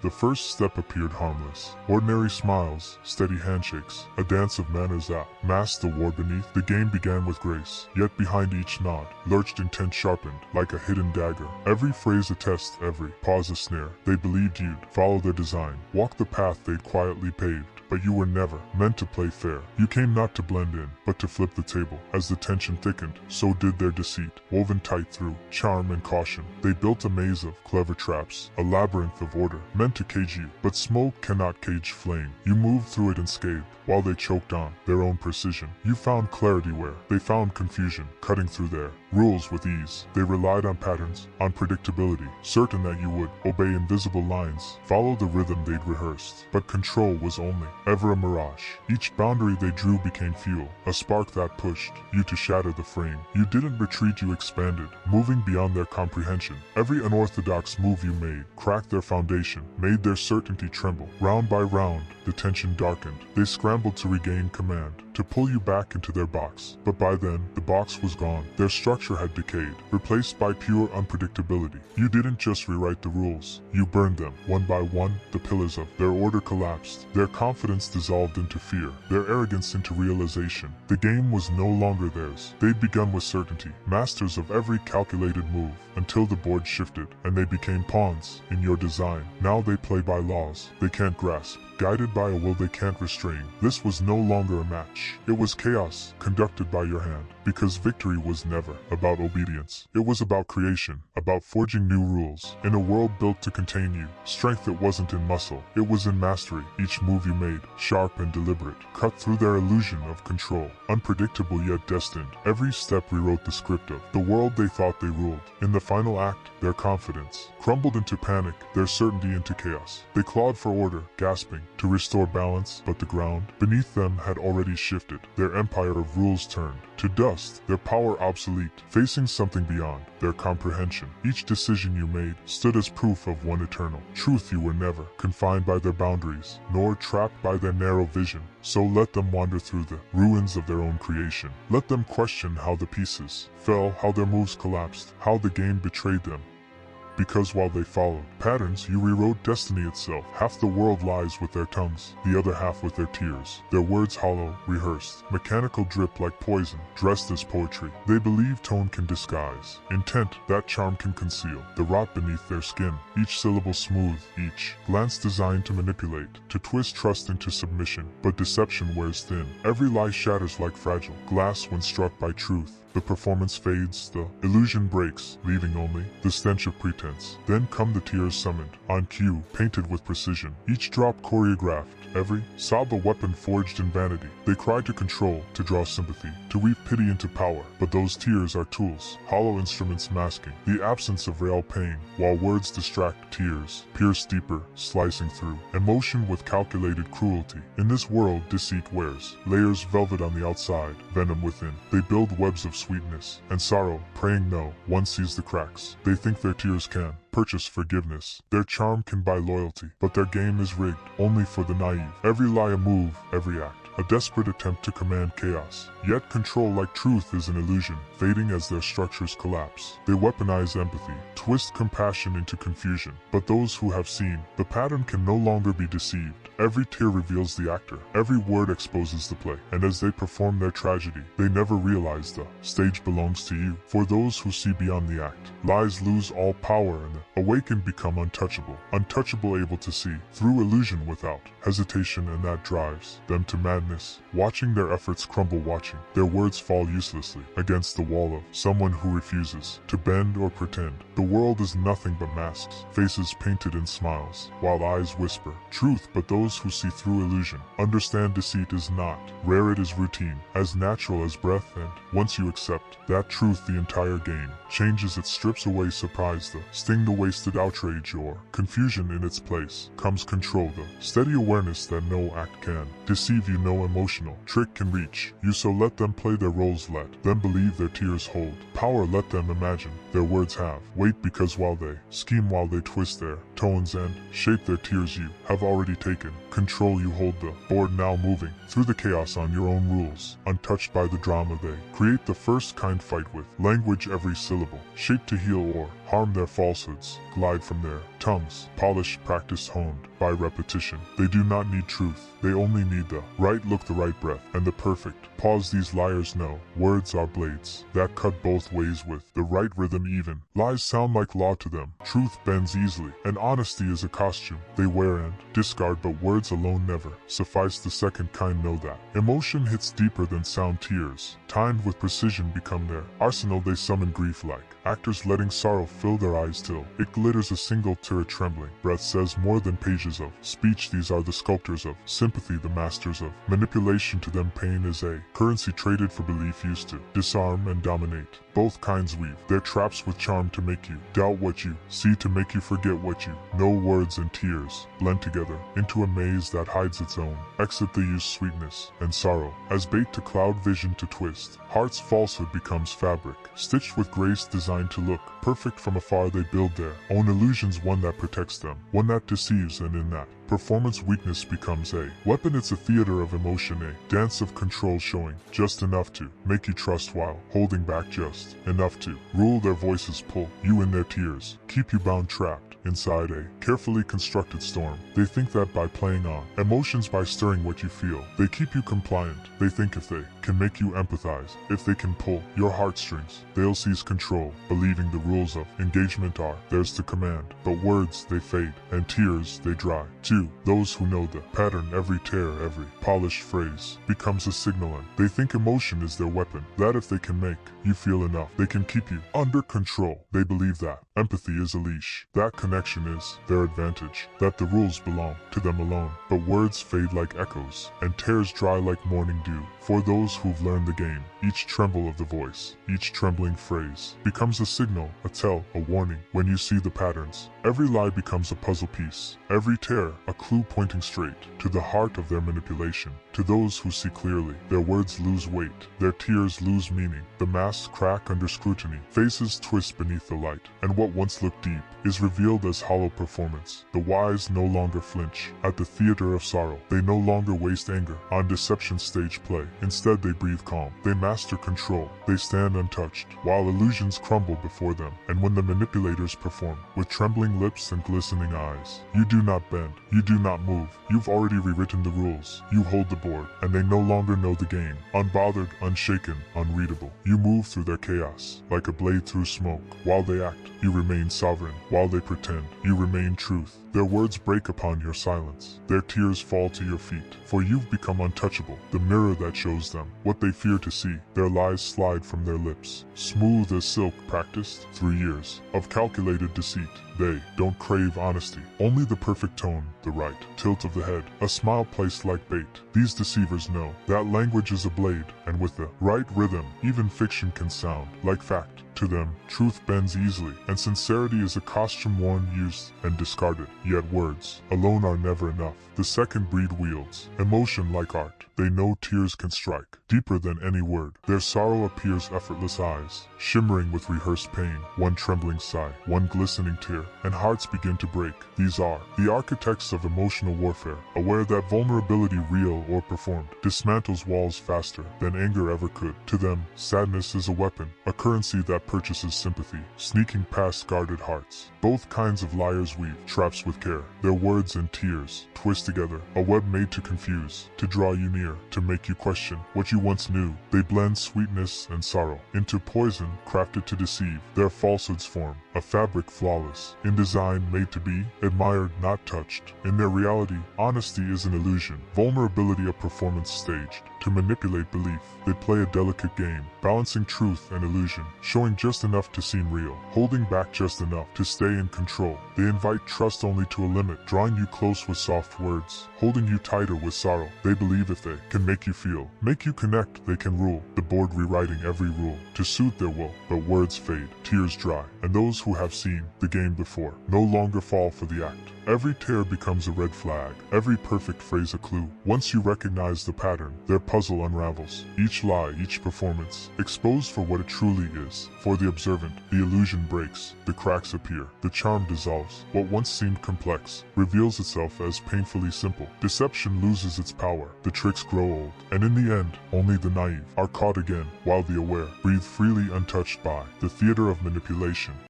The first step appeared harmless. Ordinary smiles, steady handshakes, a dance of manners that masked the war beneath. The game began with grace, yet behind each nod lurched intent sharpened like a hidden dagger. Every phrase a test, every pause a snare. They believed you'd follow their design, walk the path they'd quietly paved. But you were never meant to play fair. You came not to blend in, but to flip the table. As the tension thickened, so did their deceit, woven tight through charm and caution. They built a maze of clever traps, a labyrinth of order, meant to cage you. But smoke cannot cage flame. You moved through it unscathed, while they choked on their own precision. You found clarity where they found confusion, cutting through their rules with ease. They relied on patterns, on predictability, certain that you would obey invisible lines, follow the rhythm they'd rehearsed. But control was only ever a mirage. Each boundary they drew became fuel, a spark that pushed you to shatter the frame. You didn't retreat, you expanded, moving beyond their comprehension. Every unorthodox move you made cracked their foundation, made their certainty tremble. Round by round, the tension darkened. They scrambled to regain command, to pull you back into their box. But by then, the box was gone. Their structure had decayed, replaced by pure unpredictability. You didn't just rewrite the rules, you burned them. One by one, the pillars of their order collapsed. Their confidence dissolved into fear, their arrogance into realization. The game was no longer theirs. They'd begun with certainty, masters of every calculated move, until the board shifted, and they became pawns in your design. Now they play by laws they can't grasp, guided by a will they can't restrain. This was no longer a match. It was chaos, conducted by your hand. Because victory was never about obedience. It was about creation, about forging new rules. In a world built to contain you, strength that wasn't in muscle, it was in mastery. Each move you made, sharp and deliberate, cut through their illusion of control. Unpredictable yet destined. Every step rewrote the script of the world they thought they ruled. In the final act, their confidence crumbled into panic, their certainty into chaos. They clawed for order, gasping to restore balance, but the ground beneath them had already shifted. Their empire of rules turned to dust, their power obsolete, facing something beyond their comprehension. Each decision you made stood as proof of one eternal truth: you were never confined by their boundaries, nor trapped by their narrow vision. So let them wander through the ruins of their own creation. Let them question how the pieces fell, how their moves collapsed, how the game betrayed them. Because while they followed patterns, you rewrote destiny itself. Half the world lies with their tongues, the other half with their tears. Their words hollow, rehearsed, mechanical drip like poison, dressed as poetry. They believe tone can disguise intent, that charm can conceal the rot beneath their skin. Each syllable smooth, each glance designed to manipulate, to twist trust into submission. But deception wears thin. Every lie shatters like fragile glass when struck by truth. The performance fades, the illusion breaks, leaving only the stench of pretense. Then come the tears summoned, on cue, painted with precision. Each drop choreographed, every sob a weapon forged in vanity. They cry to control, to draw sympathy, to weave pity into power. But those tears are tools, hollow instruments masking the absence of real pain. While words distract, tears pierce deeper, slicing through emotion with calculated cruelty. In this world, deceit wears layers, velvet on the outside, venom within. They build webs of sweetness and sorrow, praying no one sees the cracks. They think their tears can purchase forgiveness. Their charm can buy loyalty, but their game is rigged only for the naive. Every lie a move, every act a desperate attempt to command chaos. Yet control, like truth, is an illusion, fading as their structures collapse. They weaponize empathy, twist compassion into confusion. But those who have seen the pattern can no longer be deceived. Every tear reveals the actor, every word exposes the play. And as they perform their tragedy, they never realize the stage belongs to you. For those who see beyond the act, lies lose all power and the awakened become untouchable. Untouchable, able to see through illusion without hesitation, and that drives them to madness. Watching their efforts crumble, watching their words fall uselessly against the wall of someone who refuses to bend or pretend. The world is nothing but masks, faces painted in smiles, while eyes whisper truth. But those who see through illusion understand deceit is not rare, it is routine, as natural as breath. And once you accept that truth, the entire game changes. It strips away surprise, the sting, the wasted outrage or confusion. In its place comes control, the steady awareness that no act can deceive you, no emotional trick can reach you. So let them play their roles, let them believe their tears hold power, let them imagine their words have weight. Because while they scheme, while they twist their tones and shape their tears, you have already taken control, you hold the board, now moving through the chaos on your own rules, untouched by the drama. They create the first kind, fight with language every syllable, shaped to heal or harm. Their falsehoods glide from their tongues, polished, practiced, honed by repetition. They do not need truth, they only need the right look, the right breath, and the perfect pause. These liars know words are blades that cut both ways with the right rhythm. Even lies sound like law to them. Truth bends easily, and honesty is a costume they wear and discard, but words alone never suffice. The second kind know that emotion hits deeper than sound. Tears, timed with precision, become their arsenal. They summon grief like actors, letting sorrow fill their eyes till it glitters. A single tear, a trembling breath says more than pages of speech. These are the sculptors of sympathy, the masters of manipulation. To them pain is a currency traded for belief, used to disarm and dominate. Both kinds weave their traps with charm to make you doubt what you see, to make you forget what you know. Words and tears blend together into a maze that hides its own exit. They use sweetness and sorrow as bait to cloud vision, to twist heart's falsehood becomes fabric, stitched with grace, designed to look perfect from afar. They build their own illusions, one that protects them, one that deceives, and in that performance weakness becomes a weapon. It's a theater of emotion, a dance of control, showing just enough to make you trust while holding back just enough to rule. Their voices pull you in, their tears keep you bound, trapped inside a carefully constructed storm. They think that by playing on emotions, by stirring what you feel, they keep you compliant. They think if they can make you empathize, if they can pull your heartstrings, they'll seize control, believing the rules of engagement are theirs to command. But words, they fade, and tears, they dry. To those who know the pattern, every tear, every polished phrase becomes a signal, and they think emotion is their weapon, that if they can make you feel enough, they can keep you under control. They believe that empathy is a leash, that connection is their advantage, that the rules belong to them alone. But words fade like echoes, and tears dry like morning dew. For those who've learned the game, each tremble of the voice, each trembling phrase becomes a signal, a tell, a warning. When you see the patterns, every lie becomes a puzzle piece, every tear a clue pointing straight to the heart of their manipulation. To those who see clearly, their words lose weight, their tears lose meaning. The masks crack under scrutiny, faces twist beneath the light, and what once looked deep is revealed as hollow performance. The wise no longer flinch at the theater of sorrow. They no longer waste anger on deception stage play. Instead they breathe calm, they master control, they stand untouched, while illusions crumble before them. And when the manipulators perform, with trembling lips and glistening eyes, you do not bend, you do not move, you've already rewritten the rules. You hold the board, and they no longer know the game. Unbothered, unshaken, unreadable, you move through their chaos, like a blade through smoke. While they act, you remain sovereign. While they pretend, you remain truth. Their words break upon your silence, their tears fall to your feet, for you've become untouchable, the mirror that shows them what they fear to see. Their lies slide from their lips, smooth as silk, practiced through years of calculated deceit. They don't crave honesty, only the perfect tone, the right tilt of the head, a smile placed like bait. These deceivers know that language is a blade, and with the right rhythm, even fiction can sound like fact. To them, truth bends easily, and sincerity is a costume worn, used, and discarded. Yet words alone are never enough. The second breed wields emotion like art. They know tears can strike deeper than any word. Their sorrow appears effortless, eyes shimmering with rehearsed pain. One trembling sigh, one glistening tear, and hearts begin to break. These are the architects of emotional warfare, aware that vulnerability, real or performed, dismantles walls faster than anger ever could. To them, sadness is a weapon, a currency that purchases sympathy, sneaking past guarded hearts. Both kinds of liars weave traps with care. Their words and tears twist together, a web made to confuse, to draw you near, to make you question what you once knew. They blend sweetness and sorrow into poison, crafted to deceive. Their falsehoods form a fabric flawless, in design made to be admired, not touched. In their reality, honesty is an illusion, vulnerability a performance staged to manipulate belief. They play a delicate game, balancing truth and illusion, showing just enough to seem real, holding back just enough to stay in control. They invite trust only to a limit, drawing you close with soft words, holding you tighter with sorrow. They believe if they can make you feel, make you connect, they can rule the board, rewriting every rule to suit their will. But words fade, tears dry, and those who have seen the game before no longer fall for the act. Every tear becomes a red flag, every perfect phrase a clue. Once you recognize the pattern, their puzzle unravels. Each lie, each performance, exposed for what it truly is. For the observant, the illusion breaks, the cracks appear, the charm dissolves. What once seemed complex reveals itself as painfully simple. Deception loses its power, the tricks grow old, and in the end, only the naive are caught again, while the aware breathe freely untouched by the theater of manipulation.